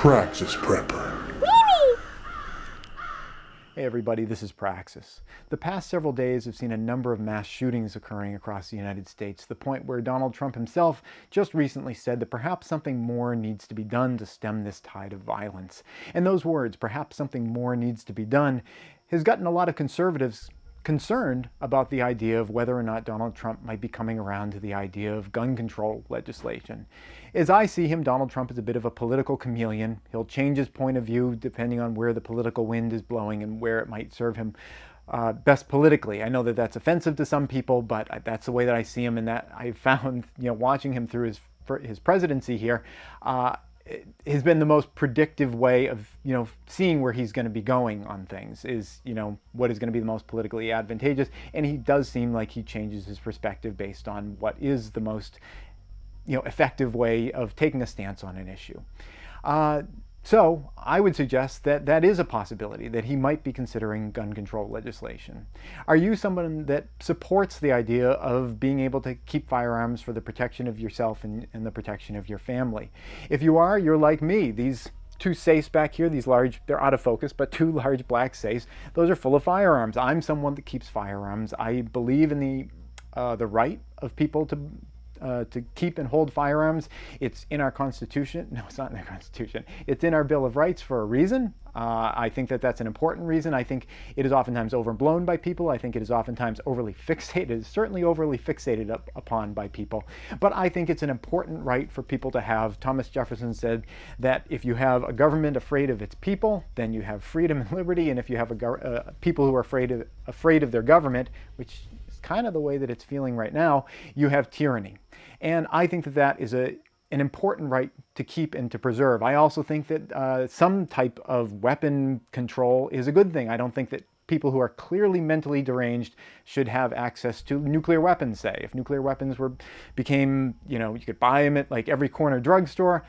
Praxis Prepper. Hey everybody, this is Praxis. The past several days have seen a number of mass shootings occurring across the United States, to the point where Donald Trump himself just recently said that perhaps something more needs to be done to stem this tide of violence. And those words, perhaps something more needs to be done, has gotten a lot of conservatives concerned about the idea of whether or not Donald Trump might be coming around to the idea of gun control legislation. As I see him, Donald Trump is a bit of a political chameleon. He'll change his point of view depending on where the political wind is blowing and where it might serve him best politically. I know that that's offensive to some people, but that's the way that I see him, and that I found, watching him through his presidency here, has been the most predictive way of, seeing where he's going to be going on things, is, what is going to be the most politically advantageous. And he does seem like he changes his perspective based on what is the most, effective way of taking a stance on an issue. So I would suggest that that is a possibility, that he might be considering gun control legislation. Are you someone that supports the idea of being able to keep firearms for the protection of yourself and the protection of your family? If you are, you're like me. These two safes back here, these large, they're out of focus, but two large black safes, those are full of firearms. I'm someone that keeps firearms. I believe in the right of people to keep and hold firearms. It's in our Constitution. No, it's not in our Constitution. It's in our Bill of Rights for a reason. I think that that's an important reason. I think it is oftentimes overblown by people. I think it is oftentimes overly fixated. It's certainly overly fixated upon by people. But I think it's an important right for people to have. Thomas Jefferson said that if you have a government afraid of its people, then you have freedom and liberty. And if you have people who are afraid of their government, which is kind of the way that it's feeling right now, you have tyranny. And I think that that is an important right to keep and to preserve. I also think that some type of weapon control is a good thing. I don't think that people who are clearly mentally deranged should have access to nuclear weapons, say. If nuclear weapons became, you could buy them at like every corner drugstore,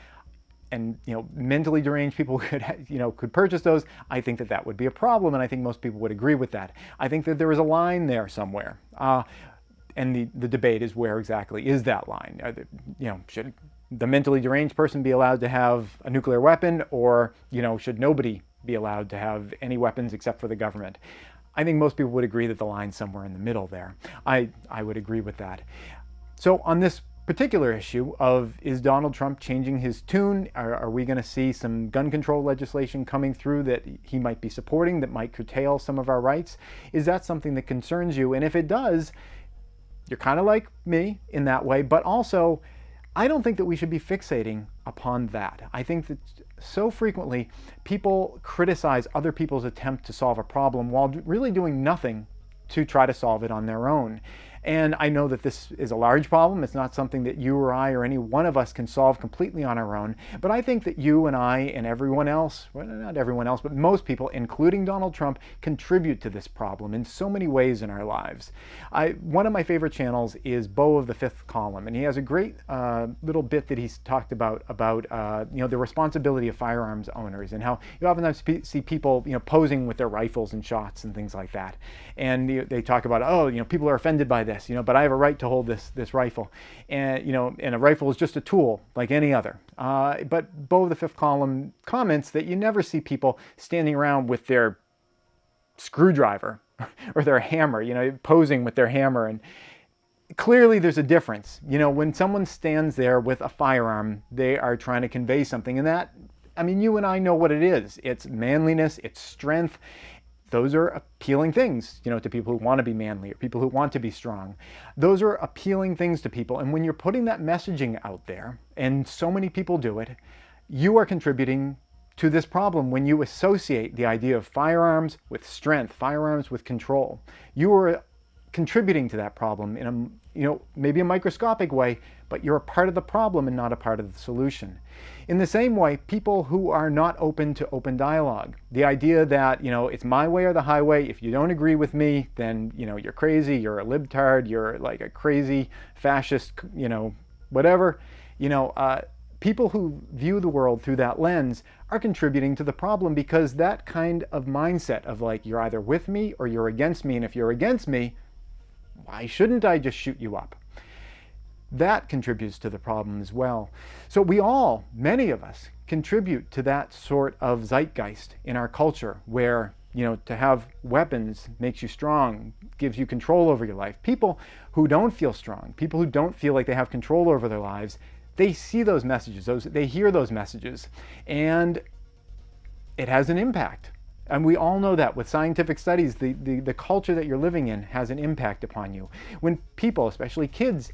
and mentally deranged people could purchase those, I think that that would be a problem, and I think most people would agree with that. I think that there is a line there somewhere. And the debate is, where exactly is that line? Should the mentally deranged person be allowed to have a nuclear weapon, or should nobody be allowed to have any weapons except for the government? I think most people would agree that the line's somewhere in the middle there. I would agree with that. So on this particular issue of, is Donald Trump changing his tune? Are we going to see some gun control legislation coming through that he might be supporting that might curtail some of our rights? Is that something that concerns you? And if it does, you're kind of like me in that way, but also I don't think that we should be fixating upon that. I think that so frequently people criticize other people's attempt to solve a problem while really doing nothing to try to solve it on their own. And I know that this is a large problem. It's not something that you or I or any one of us can solve completely on our own. But I think that you and I and everyone else, well, not everyone else, but most people, including Donald Trump, contribute to this problem in so many ways in our lives. One of my favorite channels is Beau of the Fifth Column, and he has a great little bit that he's talked about the responsibility of firearms owners, and how you oftentimes see people posing with their rifles and shots and things like that. And they talk about, people are offended by this, but I have a right to hold this rifle, and and a rifle is just a tool like any other. But Beau of the Fifth Column comments that you never see people standing around with their screwdriver or their hammer, posing with their hammer. And clearly there's a difference. When someone stands there with a firearm, they are trying to convey something, and that, you and I know what it is. It's manliness, it's strength. Those are appealing things, to people who want to be manly or people who want to be strong. Those are appealing things to people. And when you're putting that messaging out there, and so many people do it, you are contributing to this problem when you associate the idea of firearms with strength, firearms with control. You are contributing to that problem in maybe a microscopic way, but you're a part of the problem and not a part of the solution. In the same way, people who are not open to open dialogue, the idea that, it's my way or the highway, if you don't agree with me, then, you're crazy, you're a libtard, you're like a crazy fascist, whatever, people who view the world through that lens are contributing to the problem, because that kind of mindset of like, you're either with me or you're against me, and if you're against me, why shouldn't I just shoot you up? that contributes to the problem as well. So we all, many of us, contribute to that sort of zeitgeist in our culture where, to have weapons makes you strong, gives you control over your life. People who don't feel strong, people who don't feel like they have control over their lives, they see those messages, they hear those messages, and it has an impact. And we all know that with scientific studies, the culture that you're living in has an impact upon you. When people, especially kids,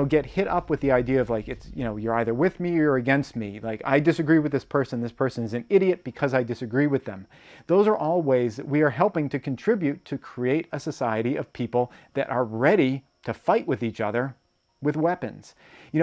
get hit up with the idea of like, it's, you're either with me or you're against me. Like, I disagree with this person is an idiot because I disagree with them. Those are all ways that we are helping to contribute to create a society of people that are ready to fight with each other with weapons.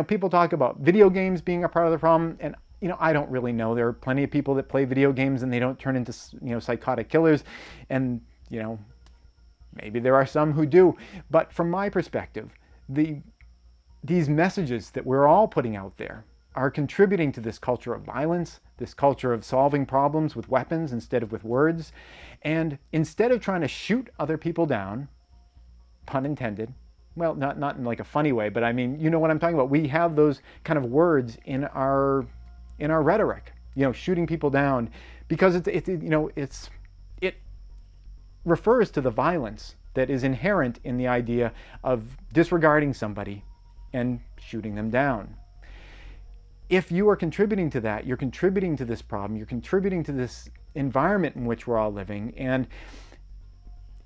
People talk about video games being a part of the problem, and I don't really know. There are plenty of people that play video games and they don't turn into, psychotic killers. And, maybe there are some who do. But from my perspective, these messages that we're all putting out there are contributing to this culture of violence, this culture of solving problems with weapons instead of with words. And instead of trying to shoot other people down, pun intended, well, not in like a funny way, but I mean, you know what I'm talking about. We have those kind of words in our rhetoric, shooting people down, because it refers to the violence that is inherent in the idea of disregarding somebody and shooting them down. If you are contributing to that, you're contributing to this problem, you're contributing to this environment in which we're all living, and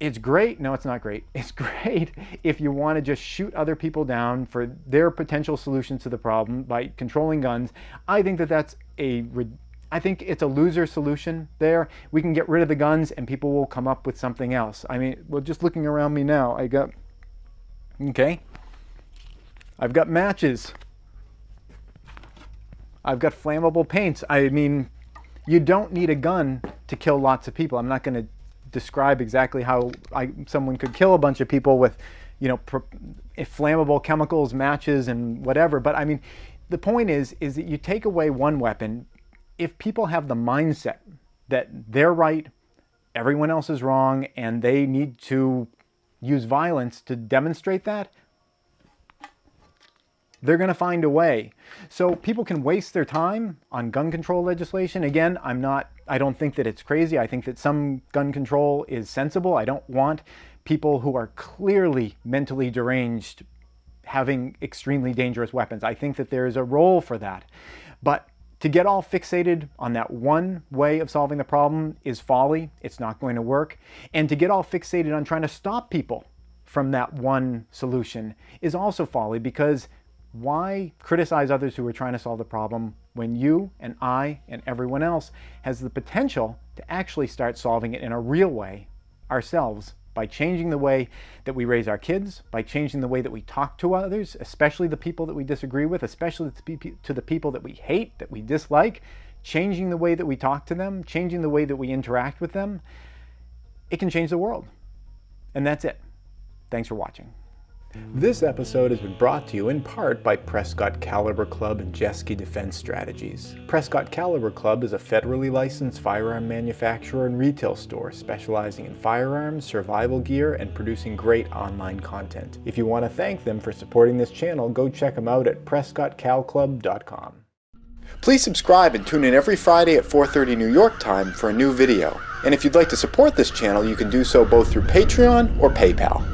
it's great. No, it's not great. It's great if you want to just shoot other people down for their potential solutions to the problem by controlling guns. I think I think it's a loser solution there. We can get rid of the guns and people will come up with something else. I mean, well, just looking around me now, I've got matches. I've got flammable paints. I mean, you don't need a gun to kill lots of people. I'm not going to describe exactly how someone could kill a bunch of people with, flammable chemicals, matches, and whatever. But I mean, the point is that you take away one weapon. If people have the mindset that they're right, everyone else is wrong, and they need to use violence to demonstrate that, they're going to find a way. So people can waste their time on gun control legislation. Again, I don't think that it's crazy. I think that some gun control is sensible. I don't want people who are clearly mentally deranged having extremely dangerous weapons. I think that there is a role for that. But to get all fixated on that one way of solving the problem is folly. It's not going to work. And to get all fixated on trying to stop people from that one solution is also folly, because why criticize others who are trying to solve the problem when you and I and everyone else has the potential to actually start solving it in a real way ourselves, by changing the way that we raise our kids, by changing the way that we talk to others, especially the people that we disagree with, especially to the people that we hate, that we dislike, changing the way that we talk to them, changing the way that we interact with them. It can change the world. And that's it. Thanks for watching. This episode has been brought to you in part by Prescott Caliber Club and Jeske Defense Strategies. Prescott Caliber Club is a federally licensed firearm manufacturer and retail store specializing in firearms, survival gear, and producing great online content. If you want to thank them for supporting this channel, go check them out at PrescottCalClub.com. Please subscribe and tune in every Friday at 4:30 New York time for a new video. And if you'd like to support this channel, you can do so both through Patreon or PayPal.